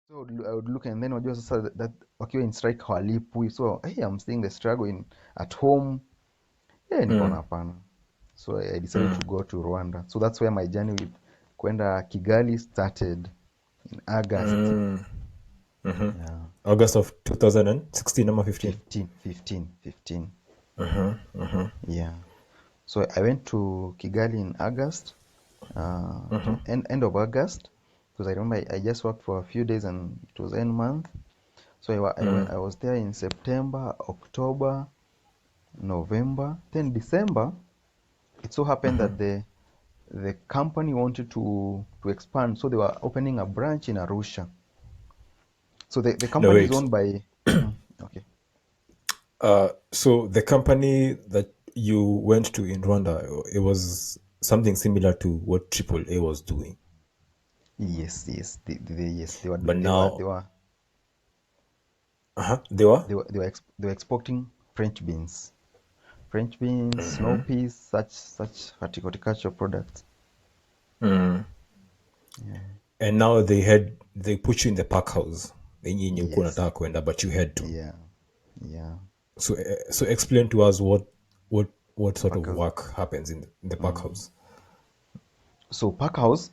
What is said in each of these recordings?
So I would look and then wajua sasa that wakiwa in strike hawalipwi, so hey, I'm seeing the struggle at home. Yeah, nikaona Mm. hapana. So I decided Mm. to go to Rwanda. So that's where my journey with kwenda Kigali started in August. Mm. Mm-hmm. Yeah, August of 2016 or 15. 15. Mm-hmm. Mm-hmm. Yeah. So I went to Kigali in August, Mm-hmm. end of August, because I remember I just worked for a few days and it was end month. So Mm. I was there in September, October, November, then December. It so happened Mm-hmm. that the company wanted to expand, so they were opening a branch in Arusha. So the No, company is wait. owned by okay. So the company that you went to in Rwanda, it was something similar to what Triple A was doing. Yes, yes, But now, they were they were. they were exporting French beans, snow peas, such horticultural products. Mm. Yeah. And now they put you in the pack house. Yenye ulikuwa Yes. unataka kwenda, but you had to. Yeah. Yeah. So explain to us what what sort of Packers. work happens in the pack house. So pack house,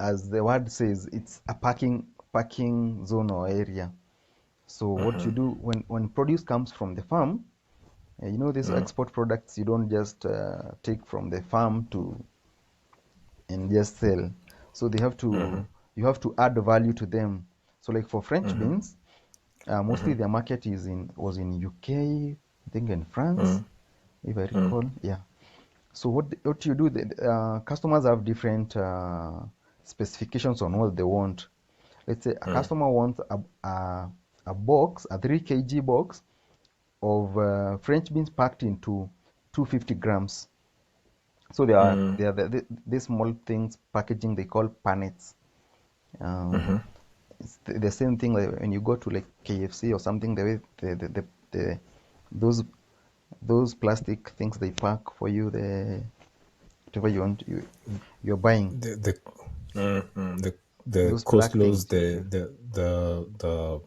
as the word says, it's a packing zone or area. So what you do when produce comes from the farm, these export products you don't just take from the farm to and just sell. So you have to add value to them. So like for French beans, mostly their market was in UK, I think in France, if I recall. Yeah. So what you do, customers have different specifications on what they want. Let's say a customer wants a box, a 3 kg box of French beans packed into 250 grams. So there are these small things packaging they call panets. Um, it's the same thing like when you go to like KFC or something. The way the those those plastic things they pack for you, the whatever you want you're buying, The those black coleslaws, things. the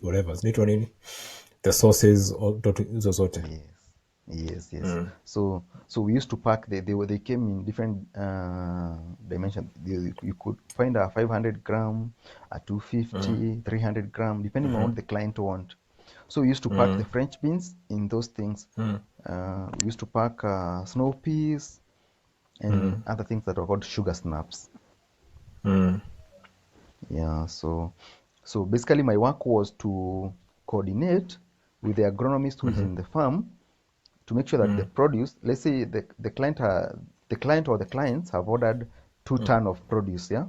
whatever, zinaitwa nini? The sauces, hizo zote. Yes. So we used to pack. They came in different dimensions. You could find a 500 gram, a 250, 300 gram, depending on what the client want. So we used to pack the French beans in those things. We used to pack snow peas and other things that are called sugar snaps. Yeah. So basically, my work was to coordinate with the agronomist who is in the farm to make sure that the produce, let's say the client or the clients have ordered 2 ton of produce, yeah.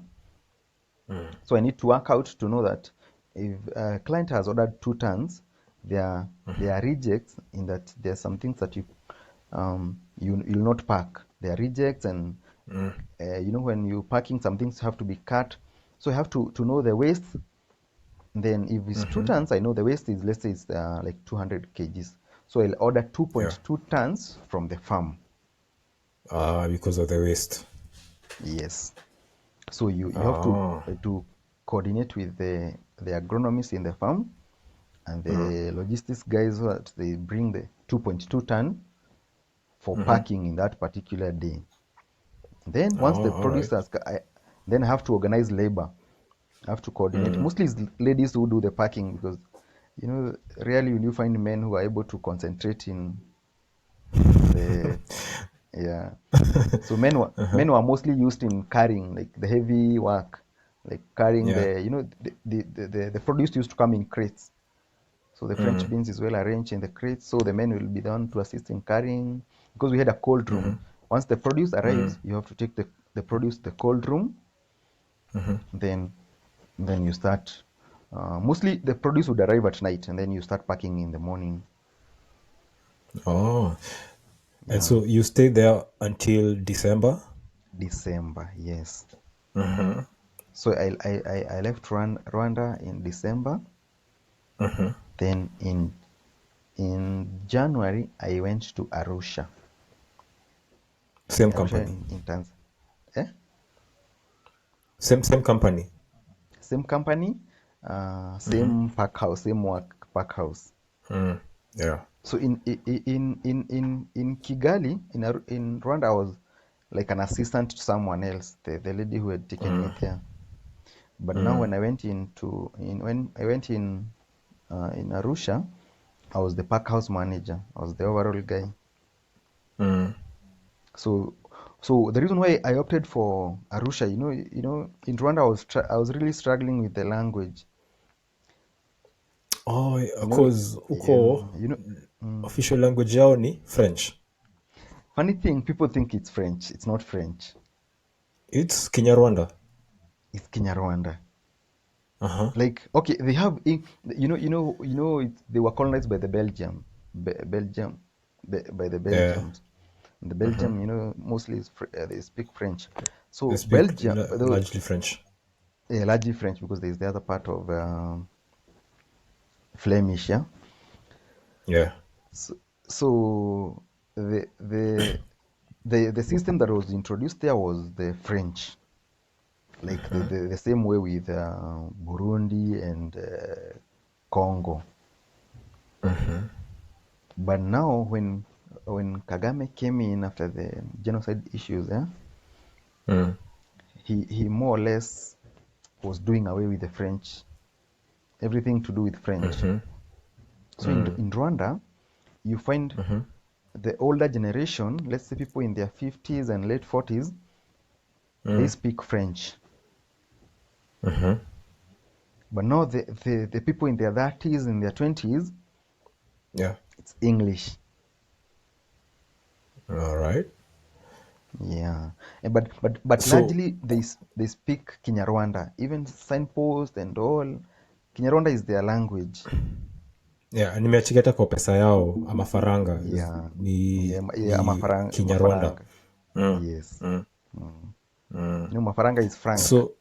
So I need to work out to know that if a client has ordered 2 tons, there are rejects in that there are some things that you'll not pack. There are rejects, and when you're packing, some things have to be cut. So I have to know the waste. Then if it's 2 tons, I know the waste is, let's say it's like 200 kgs. So I'll order Yeah. 2.2 tons from the farm. Because of the waste. Yes. So you have Oh. to coordinate with the agronomists in the farm and the logistics guys so that they bring the 2.2 ton for packing in that particular day. Then once the Oh, all right. producers, then I have to organize labor. I have to coordinate. Mostly it's ladies who do the packing because rarely will you find men who are able to concentrate in the yeah. So men were mostly used in carrying like the heavy work, like carrying Yeah. the produce used to come in crates. So the French beans is well arranged in the crates. So the men will be done to assist in carrying because we had a cold room. Once the produce arrives, you have to take the produce to the cold room. Then you start. Mostly the produce would arrive at night, and then you start packing in the morning. Oh. And Yeah, so you stayed there until December? December. Yes. So I left Rwanda in December. Then in January I went to Arusha. Same Arusha company. in Tanzania. Eh? Same company. same company, same pack house, same work pack house. Yeah. So in Kigali, in Rwanda, I was like an assistant to someone else, the lady who had taken me there. But now when I went when I went in Arusha, I was the pack house manager. I was the overall guy. So so the reason why I opted for Arusha, in Rwanda I was really struggling with the language. Oh, You know, cause yeah, uko official language yao ni French. funny thing, people think it's French. It's not French. It's Kinyarwanda. It's Kinyarwanda. Uh-huh. Like, okay, they have, they were colonized by the Belgium, by the Yeah. Belgians. And the Belgium, mostly they speak French. They So speak Belgium, largely French. yeah, largely French because there's the other part of Flemish, yeah. Yeah. So, so the system that was introduced there was the French, like the same way with Burundi and Congo. But now when Kagame came in after the genocide issues, yeah, he more or less was doing away with the French, everything to do with French. So in Rwanda, you find the older generation, let's say people in their 50s and late 40s, they speak French. But now the people in their 30s and their 20s, Yeah. it's English. All right. Yeah. But So, largely they speak Kinyarwanda. Even signpost and all, Kinyarwanda is their language. yeah, nimeachiketa kwa pesa yao amafaranga Yeah. ni Yeah, ni Kinyarwanda. Mafaranga. Mm. Yes. Mm. Mafaranga is franc. So,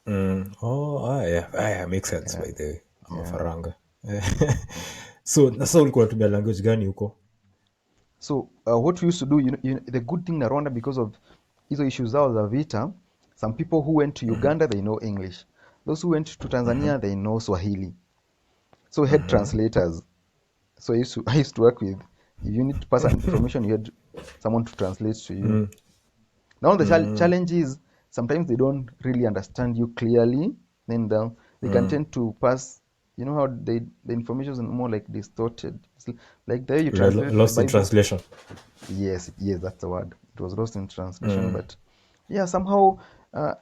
yeah, makes sense Yeah. by the way. Yeah. Amafaranga. So, sasa ulikuwa unatumia language gani huko? So what we used to do, the good thing in Rwanda, because of hizo issues zao za vita, some people who went to Uganda, they know English. Those who went to Tanzania, they know Swahili. So we had translators. So I used to work with, if you need to pass an information, you had someone to translate to you. Now the challenge is sometimes they don't really understand you clearly. Then they can tend to pass. You know how the information is more like distorted. It's like the way you translate the Lost in Bible. translation. Yes, that's the word. It was lost in translation, but yeah, somehow uh,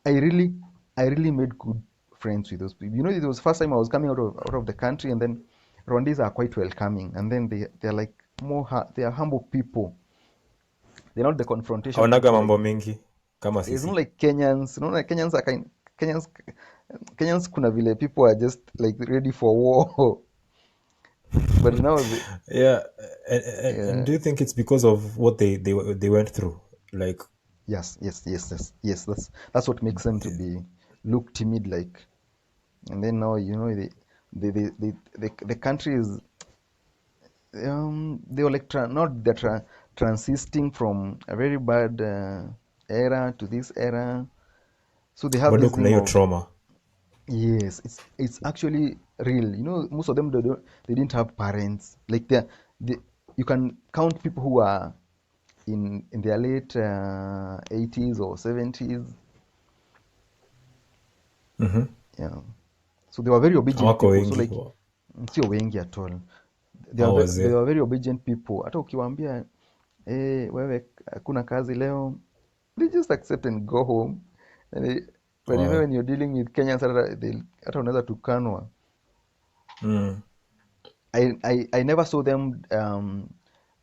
I really, I really made good friends with those people. It was the first time I was coming out of the country, and then Rwandese are quite welcoming, and then they're like they are humble people. They're not the confrontation Haonaga people like. mambo mengi kama It's not sisi. like Kenyans. Like Kenyans are Kenyans kuna vile people are just like ready for war. But now Yeah, and uh, do you think it's because of what they went through? Like, yes. That's what makes them to be look timid like. And then now the country is they were like not they're transisting from a very bad era to this era. So they have bado this kuna thing hiyo of. trauma. Yes, it's actually real. Most of them they didn't have parents. Like they you can count people who are in their late 80s or 70s. Yeah. So they were very obedient Hawako people. So wengi like sio wengi at all. hao They wazee. were very obedient people. Hata ukiwaambia wewe hakuna kazi leo, they just accept and go home. And but Wow. when you're dealing with Kenyans, hata unaweza tukanwa. I never saw them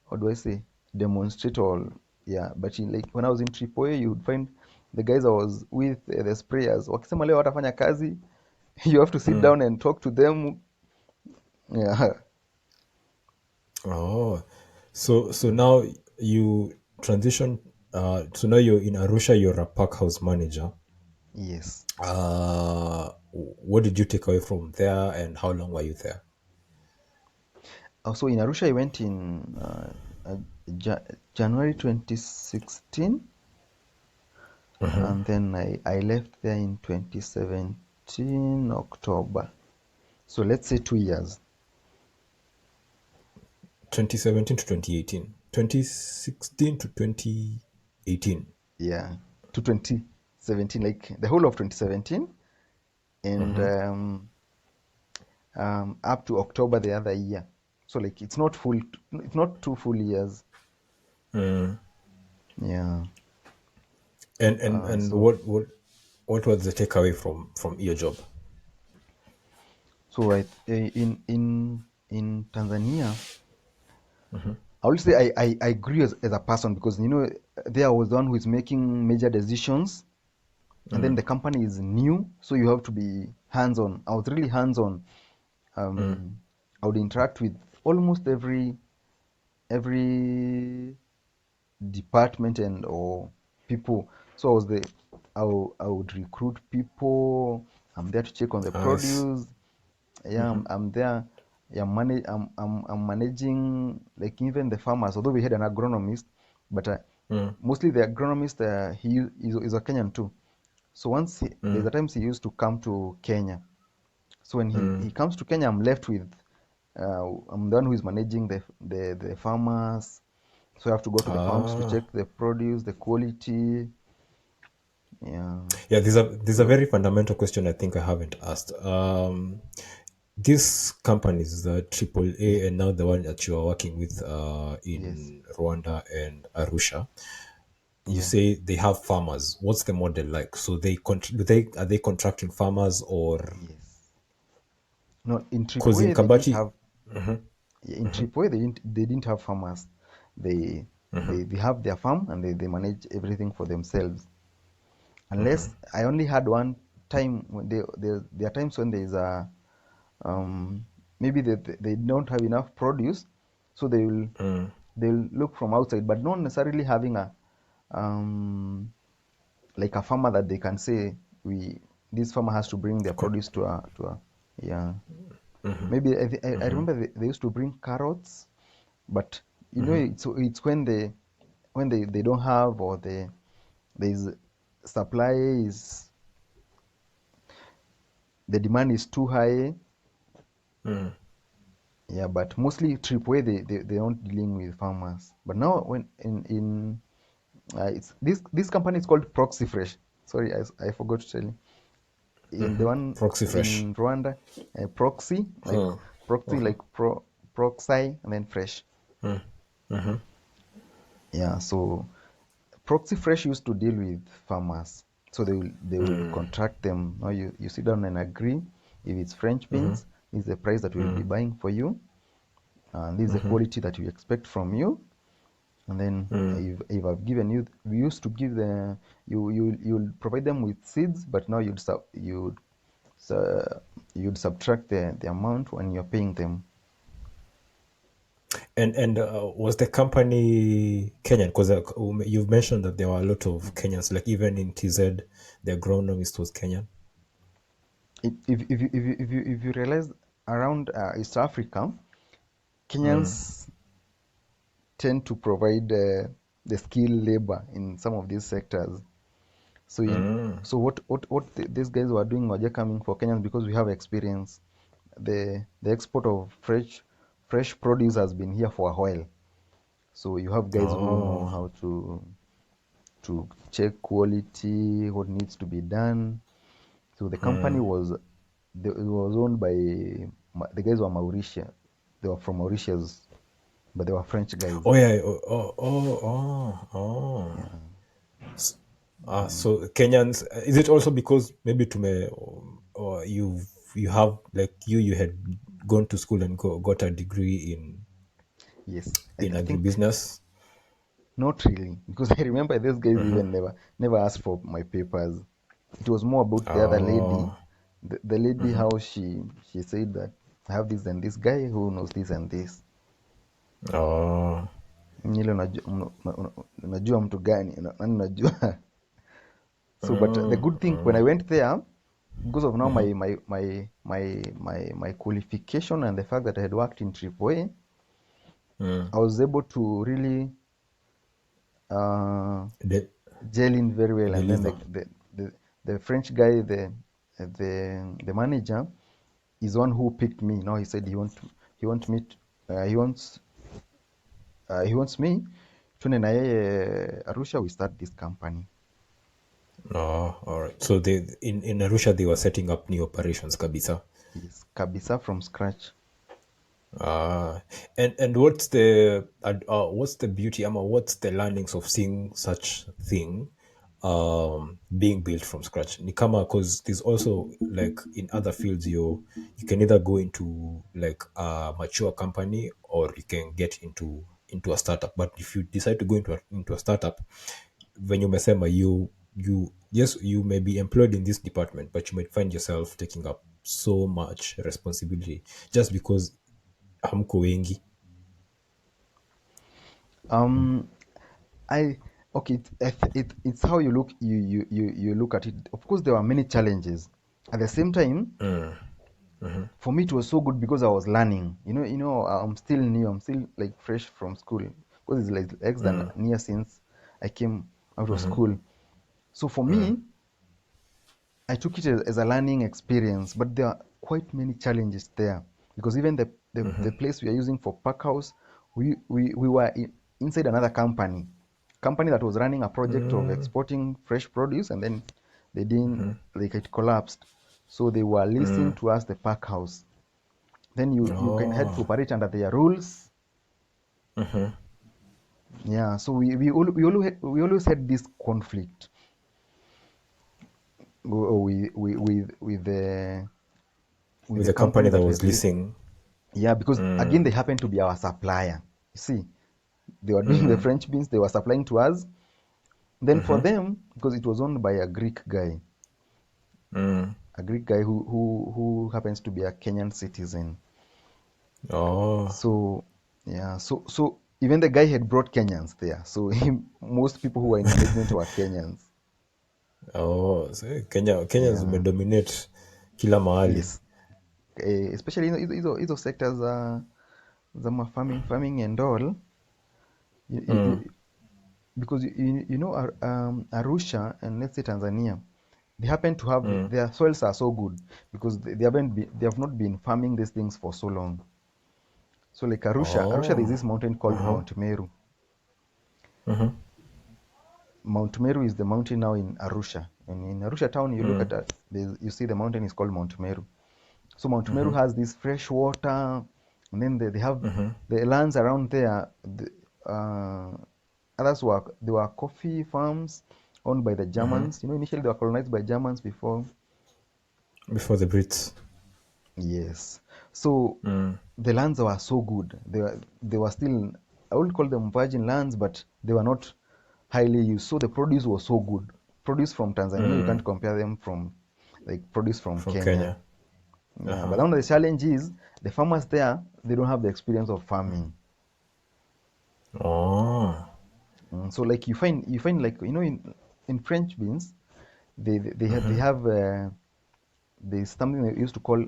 what do I say, demonstrate or yeah, but like when I was in Tripoli, you would find the guys I was with, the sprayers, wakisema leo watafanya kazi, you have to sit down and talk to them. Yeah. Oh, so now you transition. So now you're in Arusha. You're a park house manager. Yes. What did you take away from there, and how long were you there? Also in Arusha, I went in January 2016. and then I left there in 2017 October. So let's say 2 years. 2017 to 2018. 2016 to 2018. Yeah, to 2017, like the whole of 2017, and up to October the other year. So like it's not 2 full years. Yeah. And So what was the takeaway from your job? so in Tanzania, I would say I grew as a person because there I was the one who is making major decisions, and then the company is new, so you have to be hands-on. I was really hands-on. I would interact with almost every department and or people. So I would recruit people. I'm there to check on the Nice. produce. Yeah, I'm there. Yeah, I'm managing like even the farmers. Although we had an agronomist, but mostly the agronomist is a Kenyan too. So there's a times he used to come to Kenya. So when he comes to Kenya, I'm left with I'm the one who is managing the farmers. So I have to go to the farms to Ah. check the produce, the quality. Yeah. Yeah, there's a So very fundamental question I think I haven't asked. These companies, the yeah, AAA and now the one that you are working with yes, in Rwanda and Arusha, you yeah, say they have farmers. What's the model like? So are they contracting farmers or yes. No, in because in Tripoli they didn't Kabachi? have. Yeah, in Tripoli they didn't have farmers. They have their farm and they manage everything for themselves. Unless I only had one time when there are times when there is a um, maybe they don't have enough produce, so they'll look from outside, but not necessarily having a um, like a farmer that they can say we this farmer has to bring their Co- produce to a yeah. Maybe I remember they used to bring carrots, but it's when they don't have, or there's supply is the demand is too high. Yeah, but mostly tripway they aren't dealing with farmers. But now when in it's this company is called Proxy Fresh. Sorry, I forgot to tell you. In the one Proxy Fresh. in Rwanda, Proxy like Proxy like Proxy and then Fresh. Yeah, so Proxy Fresh used to deal with farmers. So they will contract them. Now you sit down and agree if it's French beans, this is the price that we'll be buying for you, and this is the quality that we expect from you. And then if I've given you, we used to give you'll provide them with seeds, but now you'd subtract the amount when you're paying them. And was the company Kenyan? Because you've mentioned that there were a lot of Kenyans, like even in TZ, the agronomist was Kenyan. If you realize around East Africa, Kenyans tend to provide the skilled labor in some of these sectors. So what these guys were doing were just coming for Kenyans because we have experience. The export of fresh produce has been here for a while. So you have guys who know Oh. how to check quality, what needs to be done. So the company it was owned by the guys were Mauritius. They were from Mauritius, but they were French guys. Oh yeah. Oh. Yeah. So Kenyans, is it also because maybe to me, or you have like you had gone to school and got a degree Yes. in I think agribusiness? not really, because I remember those guys even never asked for my papers. It was more about the other lady, Oh. the lady how she said that I have this and this guy who knows this and this. Oh. Ile unajua mtu gani, nani unajua. So but the good thing when I went there, because of now my qualification and the fact that I had worked in AAA, I was able to really uh, The, gelling very well, and then deliver. the French guy, the manager, is one who picked me. He said he want me he wants me tuende na yeye Arusha, we start this company. Oh, all right. So they in Arusha they were setting up new operations, kabisa. Yes, kabisa, from scratch. Ah, and what's the beauty, what's the learnings of seeing such thing being built from scratch? Ni kama, because there's also like in other fields you can either go into like a mature company or you can get into a startup. But if you decide to go into a startup, when you umesema you yes, you may be employed in this department, but you might find yourself taking up so much responsibility just because hamko wengi. Um, I okay. It's how you look. You look at it. Of course, there were many challenges. At the same time, for me, it was so good because I was learning. I'm still new. I'm still like fresh from school because it's like less than a year since I came out of school. So for me, I took it as a learning experience, but there are quite many challenges there because even the place we are using for pack house, we were inside another company that was running a project of exporting fresh produce, and then they didn't, like, it collapsed. So they were leasing to us the pack house. Then you can had to Oh. operate under their rules. Yeah, so we always had this conflict with the With the company company that that was was leasing. yeah, because again they happened to be our supplier. You see, they were doing the French beans, they were supplying to us. Then for them, because it was owned by a Greek guy who happens to be a Kenyan citizen. Oh. So yeah, so even the guy had brought Kenyans there. So most people who were in management were Kenyans. Oh, so Kenyans Yeah, umedominate kila mahali. yes. Especially hizo sectors za farming and all. You, because Arusha and, let's say, Tanzania, they happen to have their soils are so good because they have not been farming these things for so long. So like Arusha, there's Oh. this mountain called Uh-huh. Mount Meru. Mount Meru is the mountain now in Arusha, and in Arusha town, you look at that, you see the mountain is called Mount Meru. So Mount Meru has this fresh water, and then they have the lands around there. Uh, Others they were coffee farms owned by the Germans. Initially they were colonized by Germans before. Before the Brits. Yes. So the lands were so good. They were still, I would call them virgin lands, but they were not highly used. So the produce was so good. Produce from Tanzania, you can't compare them from like produce from From Kenya. Kenya. Yeah, but Uh-huh. now the challenge is the farmers there, they don't have the experience of farming. Oh. So like you find like in French beans, they have there's something they used to call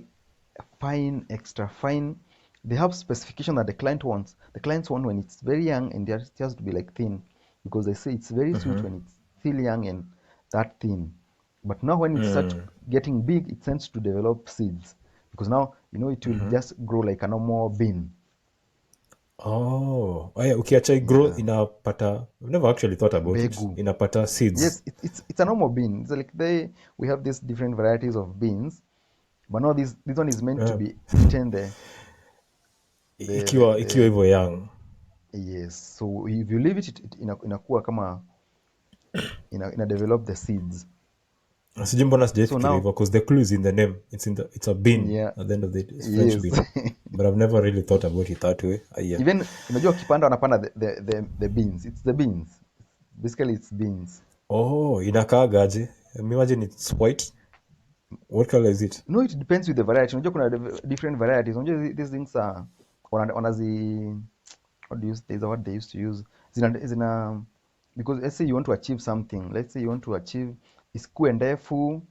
fine, extra fine. They have specification that the client wants. The clients want when it's very young and it has to be like thin, because they say it's very sweet when it's still young and that thin. But now when it starts getting big, it tends to develop seeds, because now it will just grow like a normal bean. Oh. Oh yeah, ukiacha grow Yeah, inapata. I've never actually thought about it. begu. Inapata seeds. Yes, it's a normal bean. It's like we have these different varieties of beans, but now this one is meant to Uh, be eaten ikiwa the hivyo young. yes. So if you leave it, inakuwa kama ina develop the seeds. Sijui mbona So sijaifikiria now, hivyo, because the clue is in the name. It's a bean yeah, at the end of the it's French yes. bean. But I've never really thought about it that way. Yeah. Even unajua wakipanda wanapanda the beans. It's the beans. Basically, it's beans. Oh, inakaagaje? Imagine it's white. What color is it? No, it depends with the variety. Unajua kuna different varieties. Unajua these things are wanazi what do you use? There's a word they used to use. Zina because let's say you want to achieve something. Let's say you want to achieve isikue ndefu,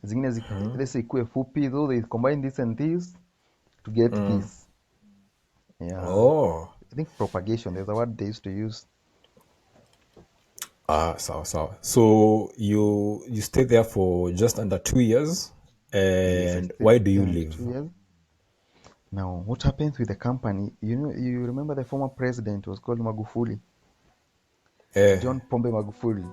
zingine let's say ikue fupi. Though they combine this and this to get this. Yeah. Oh. I think propagation. There's a word they used to use. Sawa sawa. So you stay there for just under 2 years, Yes, I and stayed why do you there under leave? 2 years. Now, what happens with the company? You remember the former president was called Magufuli, Eh, John Pombe Magufuli.